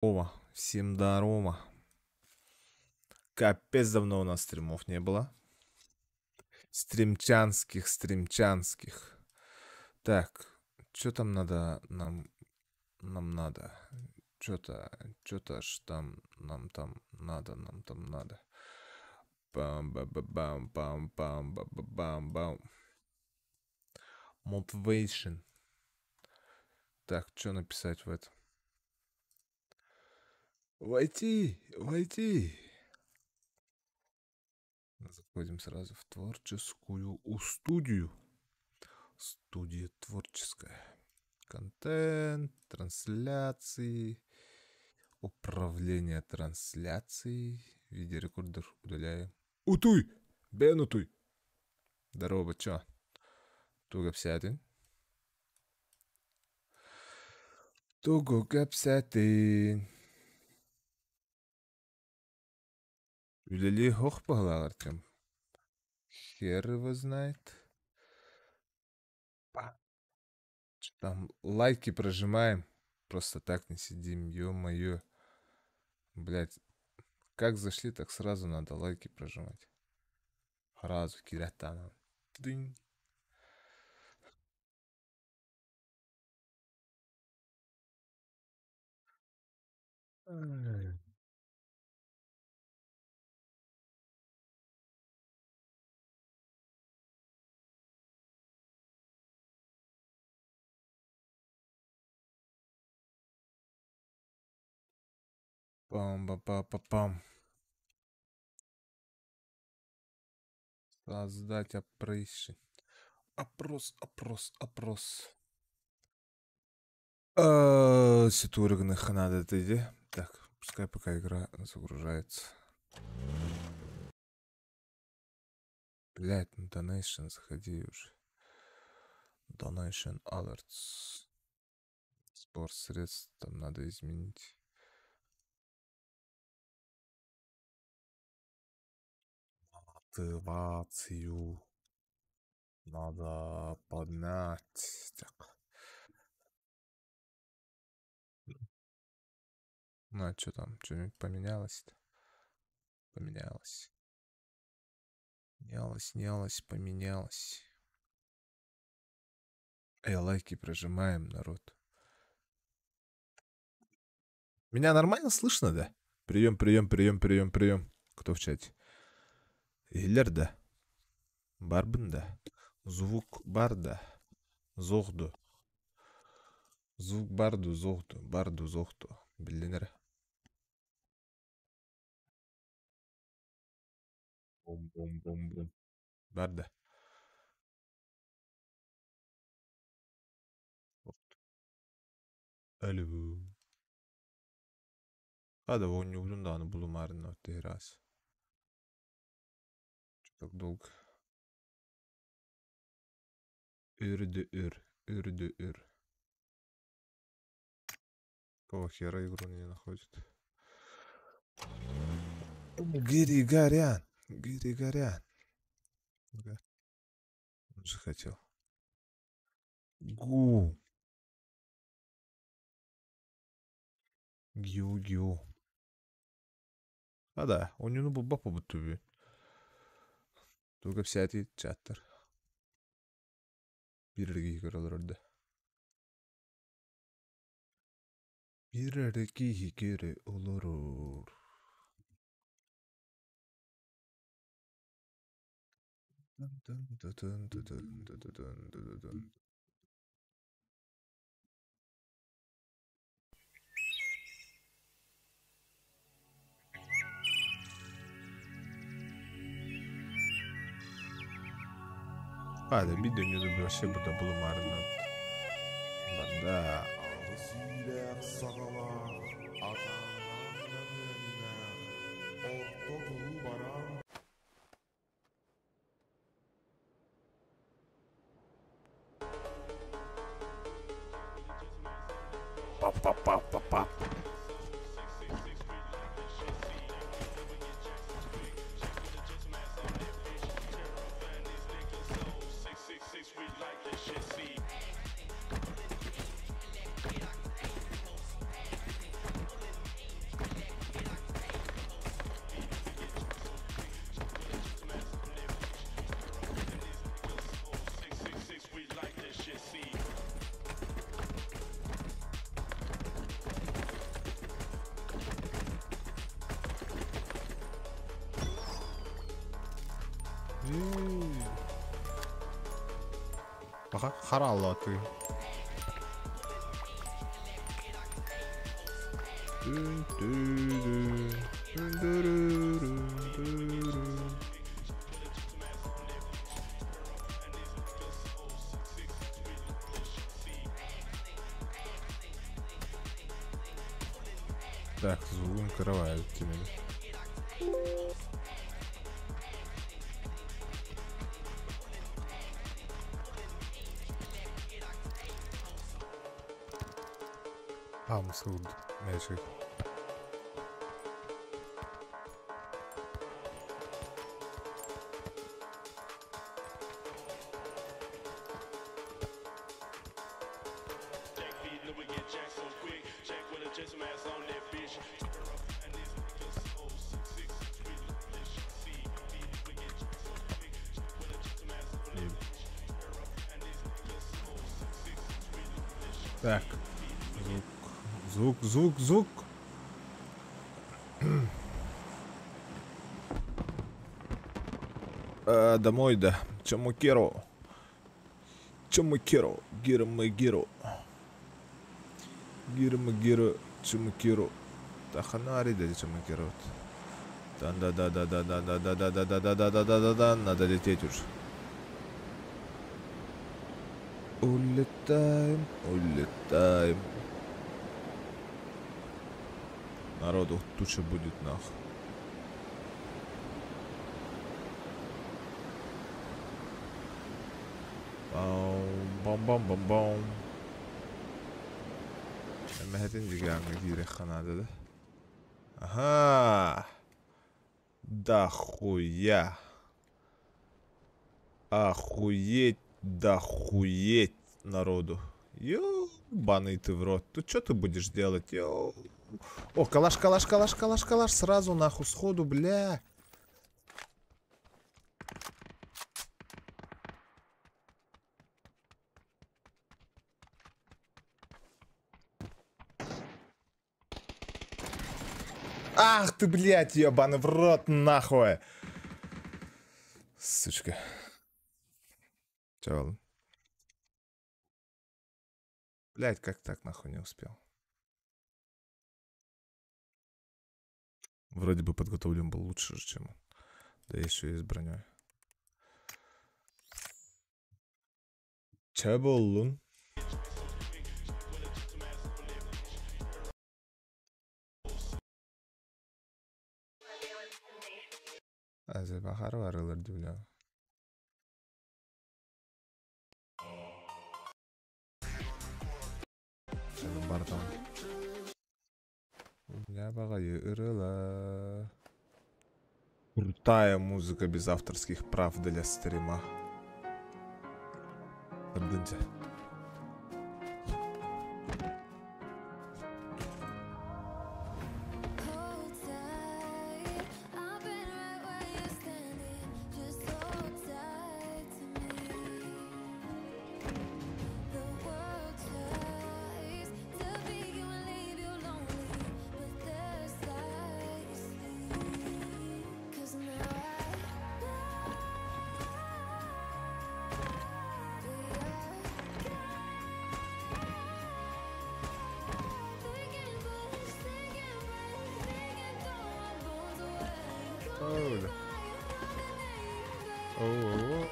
Здорово, всем здорово. Капец, давно у нас стримов не было. Стримчанских. Так, что там надо нам надо? Что-то ж нам там надо. Бам-ба-ба-бам-бам-бам-бам-бам. Motivation. Так, что написать в этом? Войти. Заходим сразу в творческую студию. Студия творческая. Контент, трансляции, управление трансляцией, видеорекордер удаляем. Утуй! Бен утуй! Здорово, чё? Туго псятин. Туго псятин. Удали хох поглагартем. Хер его знает. Там лайки прожимаем. Просто так не сидим, ё-моё. Блять, как зашли, так сразу надо лайки прожимать. Сразу кидать. Дынь. Пам-па-па-па-пам. Создать опрос. Опрос. Ситургных надо иди. Так, пускай пока игра загружается. Блять, ну Donation, заходи уже. Donation Alerts. Сбор средств там надо изменить. Мотивацию надо поднять. Так. Ну а что там? Что-нибудь поменялось-то? Поменялось. Поменялось. Эй, лайки прожимаем, народ. Меня нормально слышно, да? Прием. Кто в чате? Гиллер, да? Барбен, да? Звук барда. Зохду. Звук барду, зохду. Барду, зохду. Билинер. Бум. Барда. Алло. Hadi oynuyorum da hani bulunmarın ortaya раз. Что так долго? Ür. Какого хера игру не находит? Григорян. Да, он же хотел. Гу. Гю. Да, oyunu bu bapa bu tabi. Tuğga psiyati chatter. Birergi hikaralar orada. Birergi hikere olur. Dun. Hadi bir dönüyordu bir şey burada bulunmarın. Banda. Süler sağalar, atanlar önüne, orta baran. Pa. Baka haralla atıyor. Так, звуком каравают тебе. Amsud Magic. Так. Звук. Домой, да. Чамукеро. Гиро. Чамукеро. Таханари, да, Чамукеро. Да. Надо лететь уже. Улетаем. Народу туча будет нахуй. Бам. لما هتنجي قاعد كتير الخنادة ده. Ага. Дохуя. Охуеть народу. Ёбаный ты в рот. Тут что ты будешь делать? О, калаш. Сразу нахуй сходу, бля. Ах ты, блядь, ебаный в рот, нахуй. Сучка. Чё? Блядь, как так нахуй не успел? Вроде бы подготовлен был лучше, чем он. Да еще и с броней. Чаболун. Азы бахар варылар дивля. Шаным бартан. Я багаю ырыла. Крутая музыка без авторских прав для стрима. Поддыньте. Oh.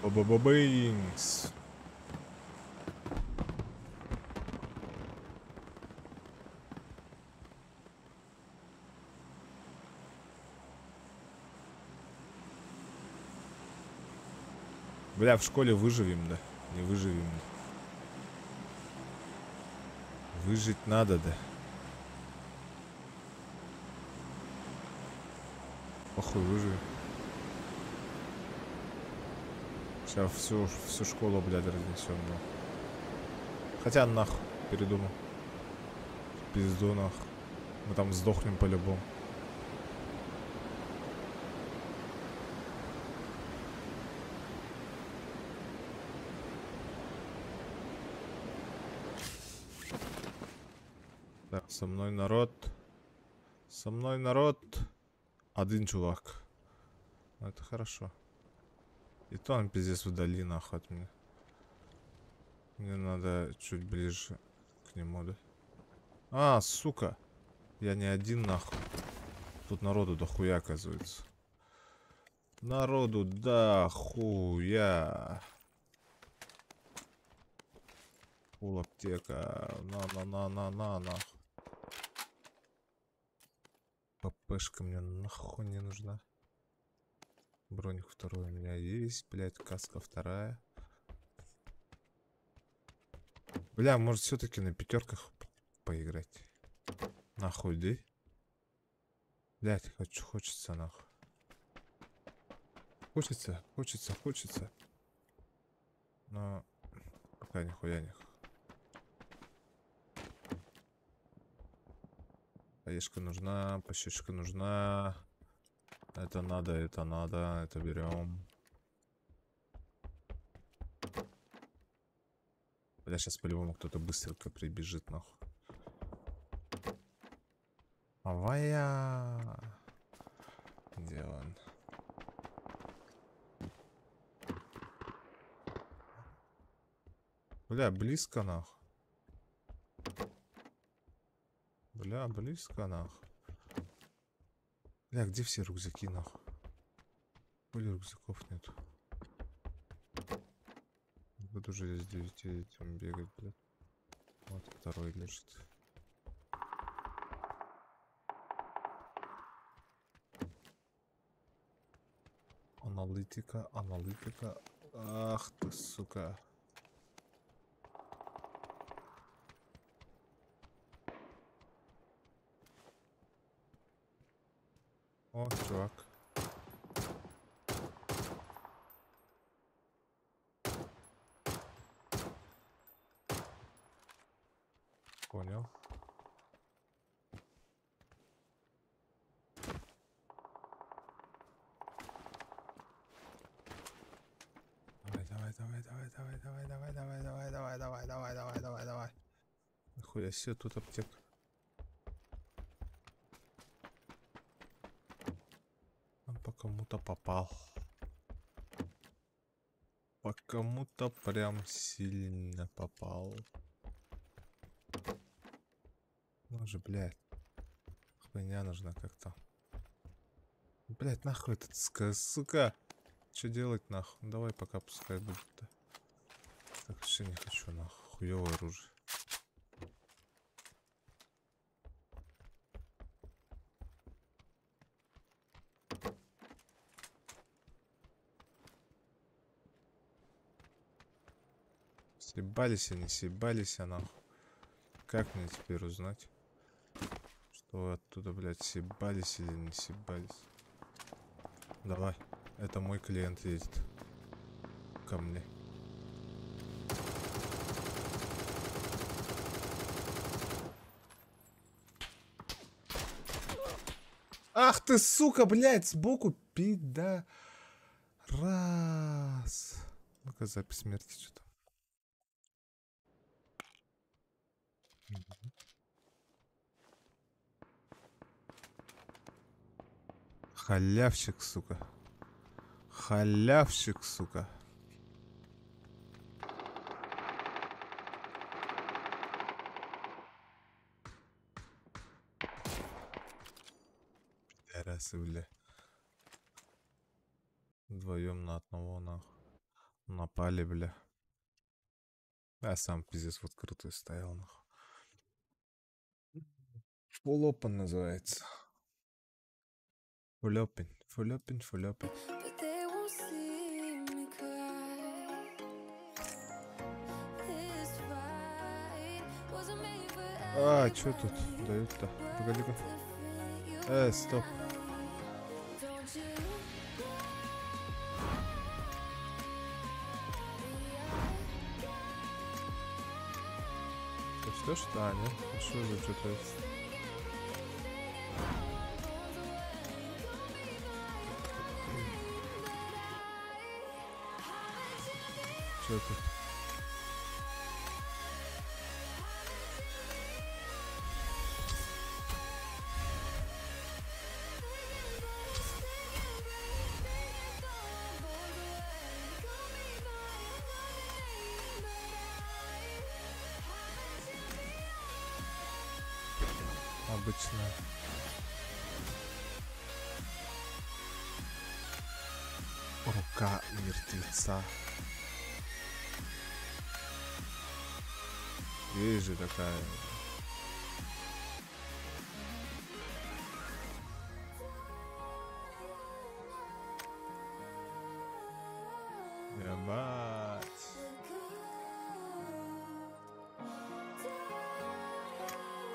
Ба-ба-ба-бинкс. Бля, в школе выживем, да? Не выживем. Выжить надо, да? Похуй, выживем. Сейчас всю школу, блядь, разнесем, да. Хотя нахуй, передумал. Пизду нахуй. Мы там сдохнем по-любому. Так, со мной народ. Со мной народ. Один чувак. Это хорошо. И то он пиздец вдали нахуй от меня. Мне надо чуть ближе к нему, да? А, сука. Я не один нахуй. Тут народу дохуя оказывается. Народу дохуя. Фул аптека. На. ППшка мне нахуй не нужна. Броник второй у меня есть, блядь, каска вторая. Бля, может все-таки на пятерках поиграть? Нахуй, да? Блядь, хочется нахуй. Хочется. Но пока нихуя не. Поешка нужна, пощечка нужна. Это надо, это берем. Бля, сейчас по-любому кто-то быстренько прибежит, нахуй. Авая. Где он? Бля, близко, нахуй. Бля, близко, нахуй. Бля, где все рюкзаки, нахуй? Хули рюкзаков нету. Буду уже с 9 этим бегать, блядь. Вот второй лежит. Аналитика. Ах ты, сука. О, чувак. Понял. Давай. Нихуя себе, тут аптека. Он по кому-то попал. По кому-то прям сильно попал. Ну же, блядь. Хуйня нужна как-то. Блядь, нахуй этот сука. Что делать нахуй? Ну, давай пока пускай будет-то. Так, вообще не хочу нахуй. Хуёвое оружие. Съебались не съебались, нахуй. Как мне теперь узнать, что вы оттуда, блядь, съебались или не съебались? Давай, это мой клиент едет ко мне. Ах ты, сука, блядь, сбоку, пида. Раз. Ну-ка, запись смерти, что-то. Халявщик, сука. Халявщик, сука. Раз, бля. Вдвоем на одного, нахуй. Напали, бля. Я сам пиздец в открытую стоял, нахуй. Full open называется. Full open, full open, full open. But they won't see me cry. This fight wasn't made for А, чё тут дают-то? Погоди-ка. Стоп. Don't you Что? А, нет? А что за что-то? Что тут? Обычно. Рука мертвеца. Есть же такая. Ебать.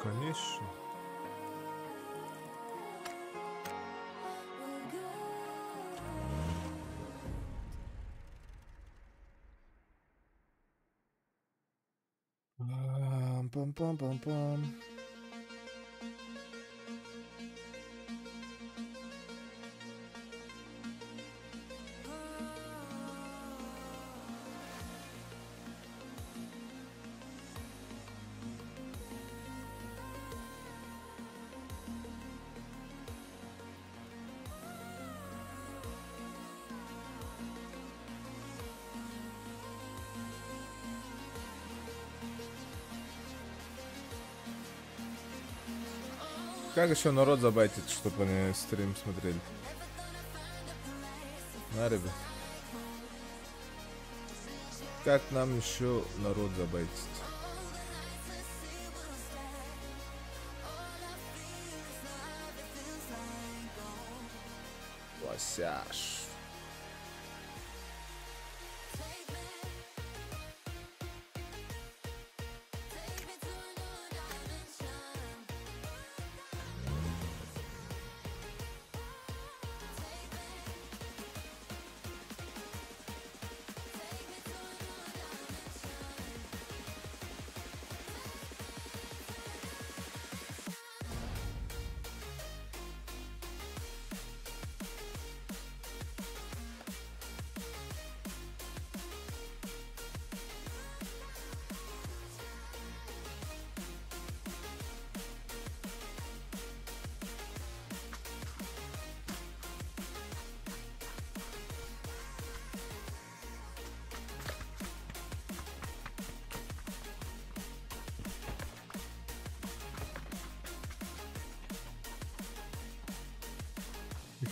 Конечно. Пам-пам-пам-пам. Как еще народ забайтить, чтобы они стрим смотрели? На, ребят. Как нам еще народ забайтить? Лосяш.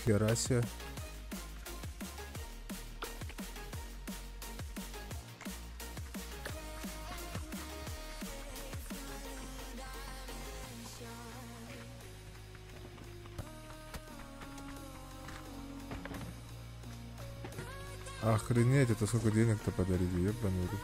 Хера себе. Охренеть, это сколько денег-то подарили, ебаный рот.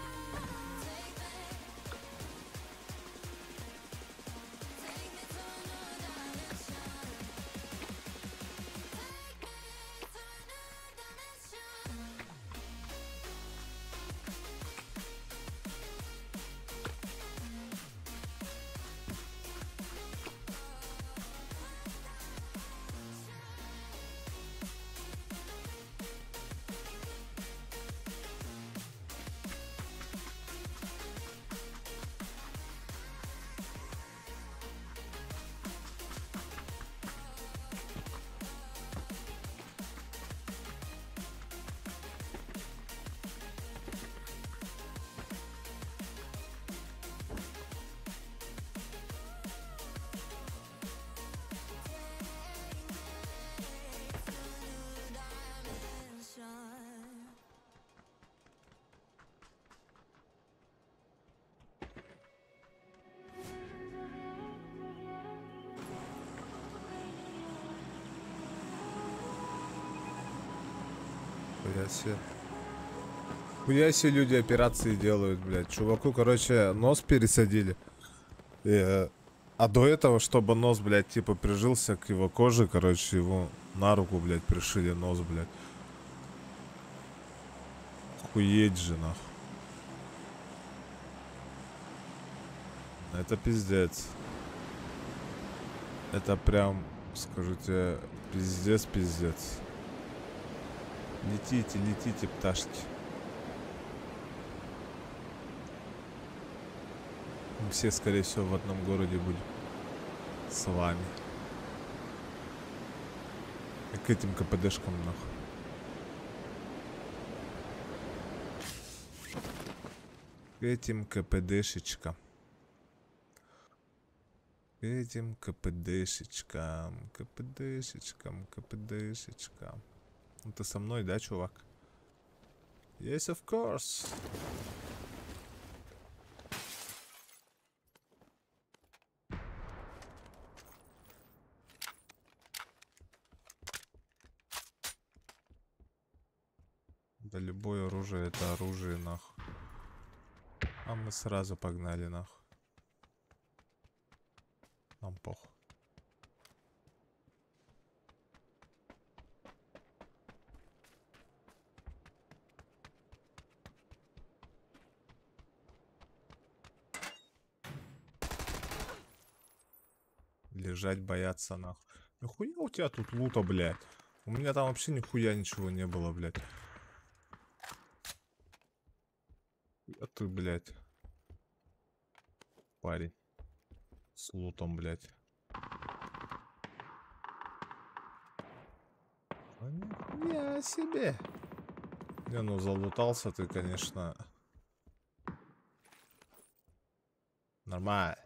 себе. Хуя себе люди операции делают, блядь. Чуваку, короче, нос пересадили. А до этого, чтобы нос, блядь, типа прижился к его коже, короче, его на руку, блядь, пришили нос, блядь. Хуеть же, нахуй. Это пиздец. Это прям, скажу тебе, пиздец. Летите, летите, пташки. Мы все, скорее всего, в одном городе будем. С вами. И к этим КПДшкам, нахуй. К этим КПДшечкам. К этим КПДшечкам. КПДшечкам. Ну ты со мной, да, чувак? Yes, of course. Да любое оружие это оружие, нахуй. А мы сразу погнали, нахуй. Нам похуй. Лежать, бояться, нахуй. Нихуя у тебя тут лута, блядь. У меня там вообще нихуя ничего не было, блядь. А ты, блядь. Парень. С лутом, блядь. А нихуя себе. Не, ну залутался ты, конечно. Нормально.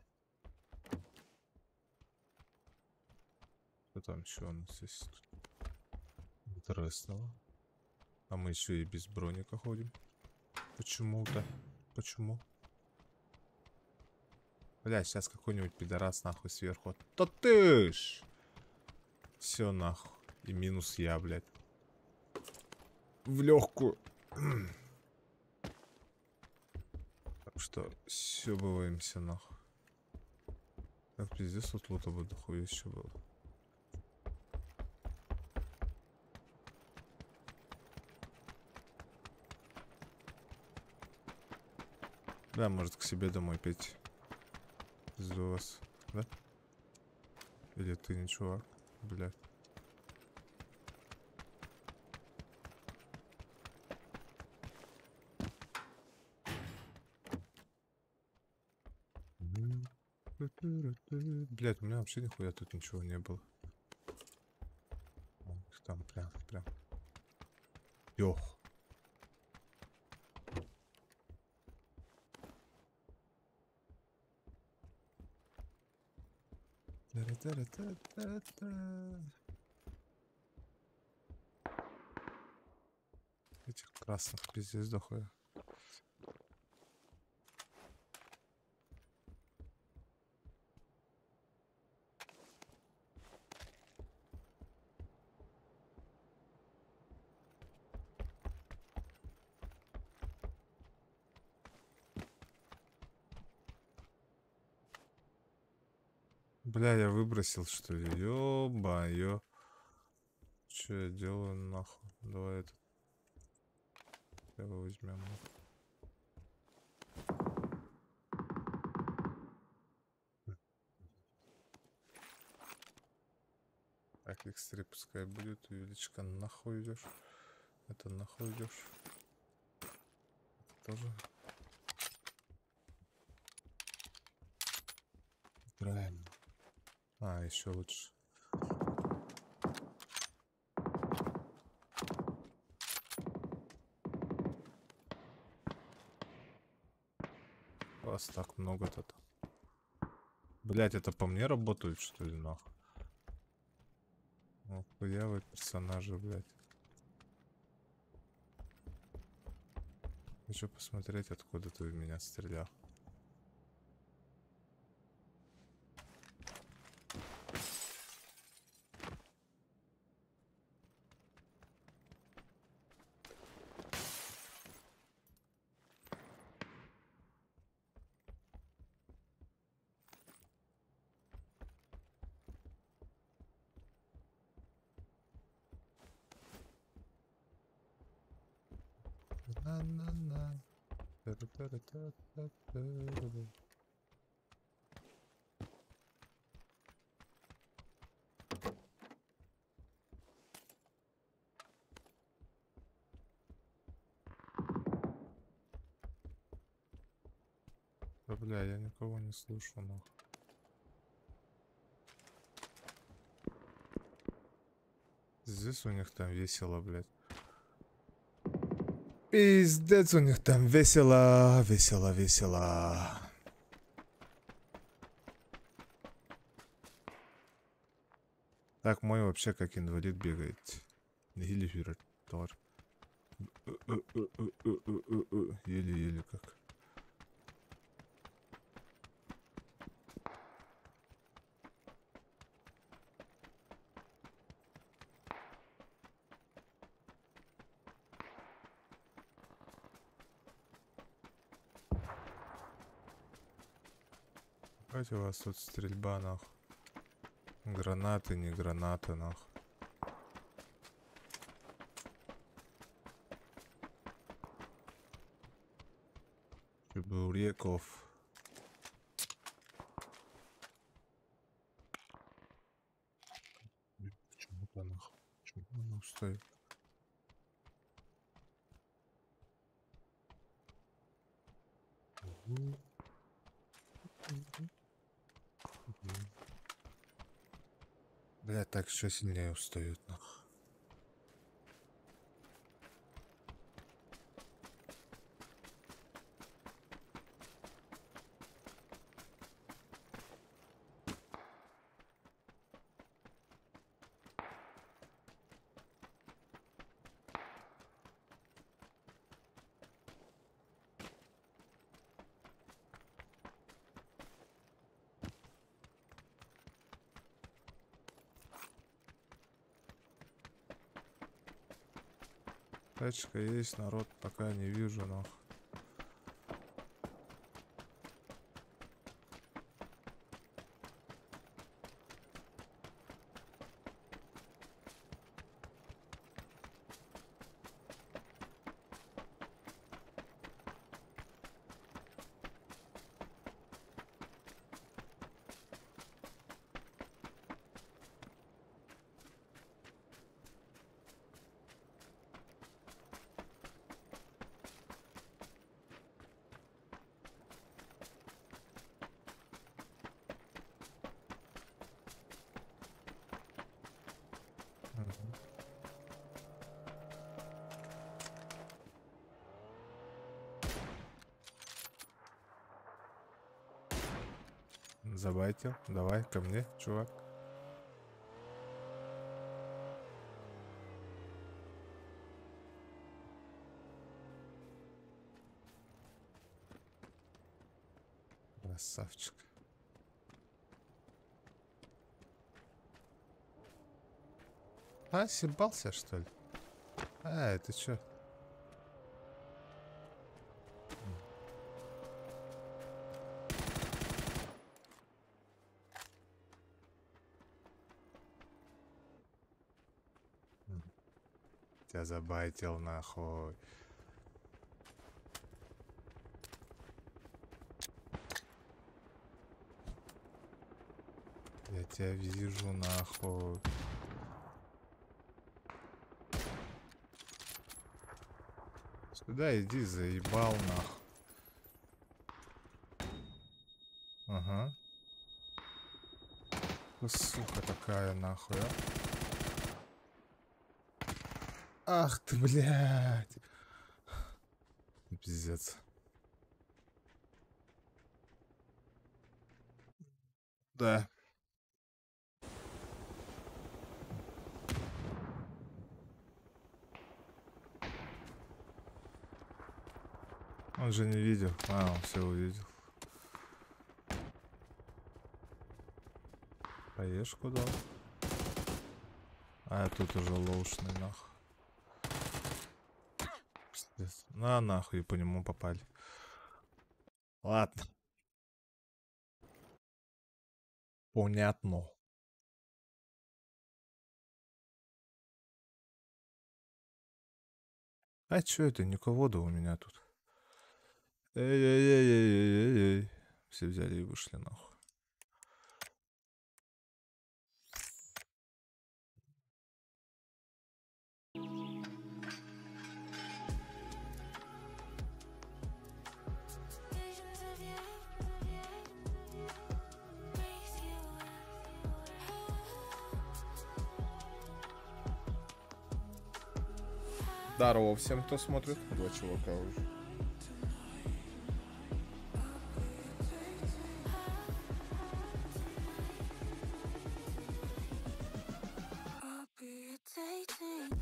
Что там еще у нас есть? Интересного. А мы еще и без броника ходим. Почему-то. Почему? Бля, сейчас какой-нибудь пидорас нахуй сверху. Да ты ж! Все нахуй. И минус я, блядь. В легкую. Так что съебываемся нахуй. Как пиздец, тут лута бы дохуя еще было. Да, может к себе домой петь. Пизду вас, да? Или ты не чувак, блядь. Блядь, у меня вообще нихуя тут ничего не было. Вон, там прям. Ёх. Этих красных пиздец дохуя. Бля, я выбросил, что ли? Ё-моё. Что я делаю, нахуй? Давай это. Его возьмем. Так, X3 пускай будет. Юлечка, нахуй идешь. Это нахуй идешь. Тоже. Правильно. А, еще лучше. Вас так много-то. Блять, это по мне работают, что ли, нахуй? Ну, хуя вы персонажи, блять. Хочу посмотреть, откуда ты в меня стрелял. На-на-на. Тара-тара-та-та-та-та. Да бля, я никого не слышу, нахуй. Здесь у них там весело, блядь. Пиздец, у них там весело, весело, весело. Так, мой вообще как инвалид бегает. Еле товар. Еле-еле как. Давайте у вас тут стрельба, нахуй. Гранаты, не гранаты, нахуй. Чебуреков. Почему-то нахуй. Почему она стоит? Бля, так еще сильнее устают, нахуй. Тачка есть, народ пока не вижу, нахуй. Забайтил. Давай ко мне, чувак. Красавчик. А, съебался, что ли? А, это чё? Тебя забайтил, нахуй. Я тебя вижу, нахуй. Сюда иди, заебал, нахуй. Ага. Ну, сука такая, нахуй, а. Ах ты, блядь. Пиздец. Да. Он же не видел. А, он все увидел. Поешь куда? А, тут уже лоушный, нахуй. Пиздец. На, нахуй, по нему попали. Ладно. Понятно. А чё это? Никого-то у меня тут. Эй-эй-эй-эй-эй-эй. Все взяли и вышли нахуй. Здорово всем, кто смотрит. Два чувака уже. I'll be dating.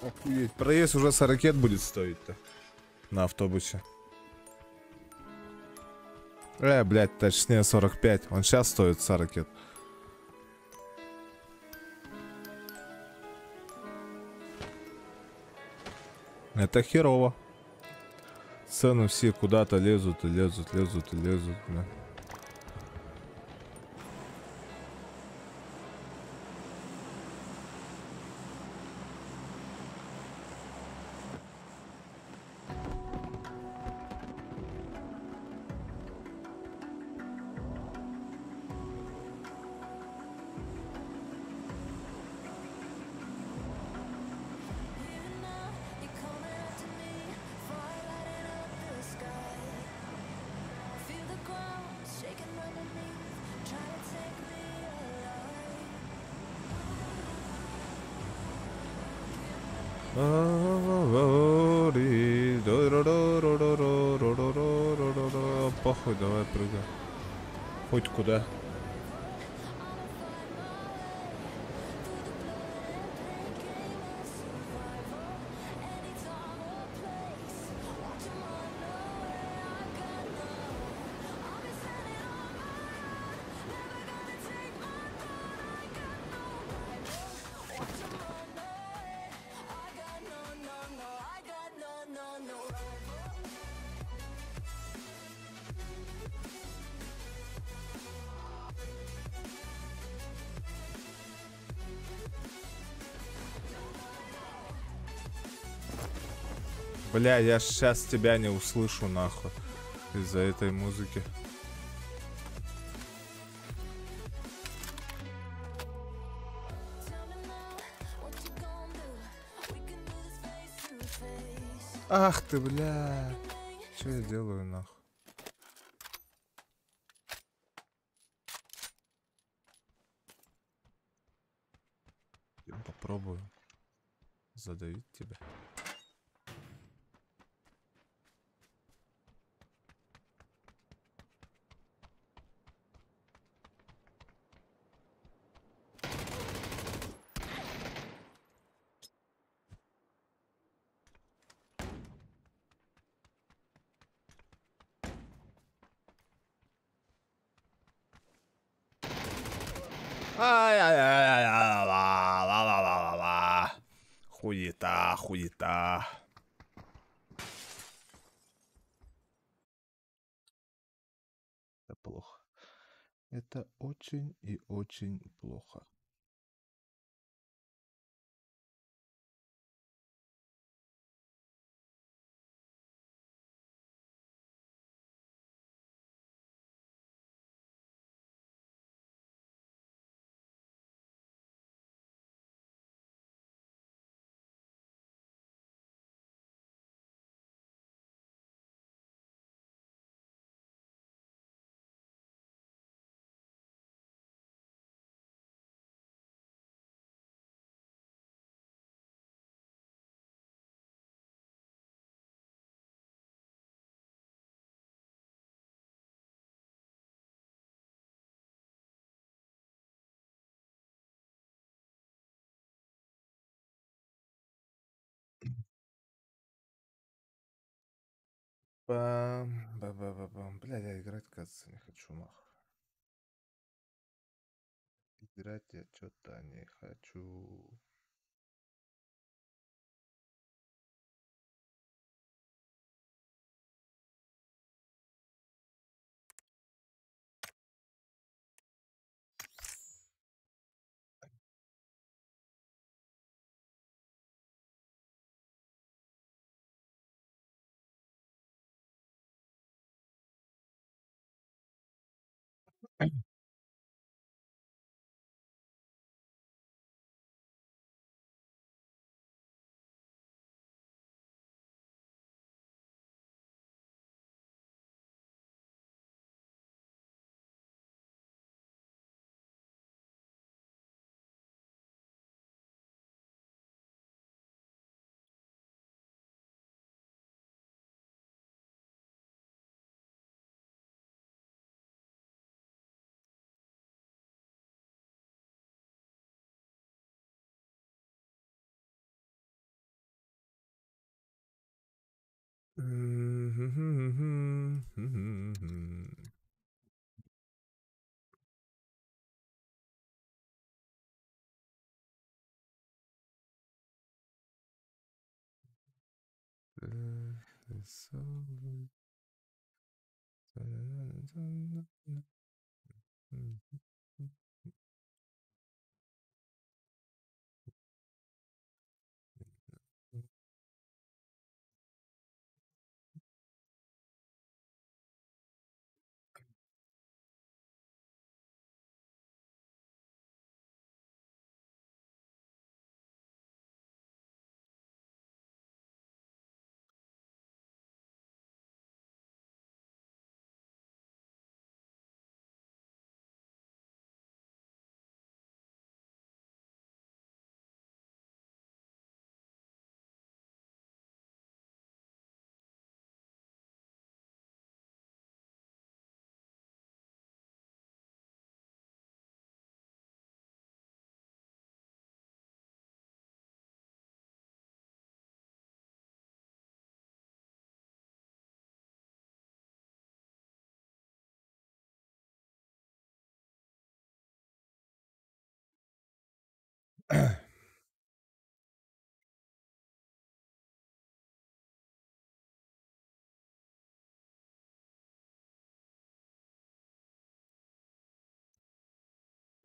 Охуеть. Проезд уже 40 будет стоить-то. На автобусе. Блядь, точнее 45. Он сейчас стоит 40. Это херово. Цены все куда-то лезут и лезут, лезут и лезут. Да. Похуй, давай прыгай. Хоть куда. Бля, я сейчас тебя не услышу нахуй из-за этой музыки. Ах ты, бля. Что я делаю нахуй? Я попробую задавить тебя. Хуета, хуета. Это плохо. Это очень и очень плохо. Бам, ба-ба-ба-бам. Бля, я играть, кажется, не хочу, нахуй. Играть я что-то не хочу.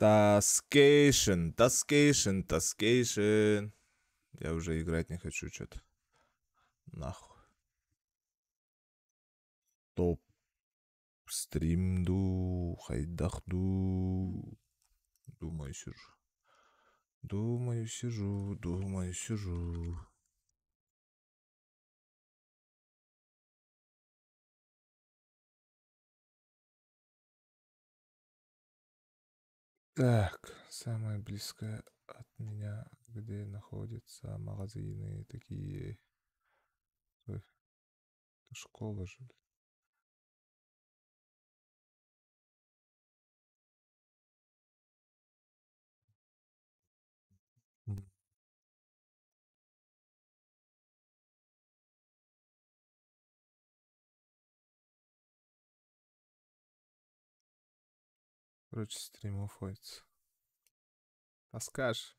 Таскейшн, таскейшн, таскейшн. Я уже играть не хочу, что-то. Нахуй. Топ. Стримду, хайдахду. Думаю, сижу. Думаю, сижу, думаю, сижу. Так, самое близкое от меня, где находятся магазины такие. Ой, это школа же. М. Короче, стрим уходит. Расскажешь?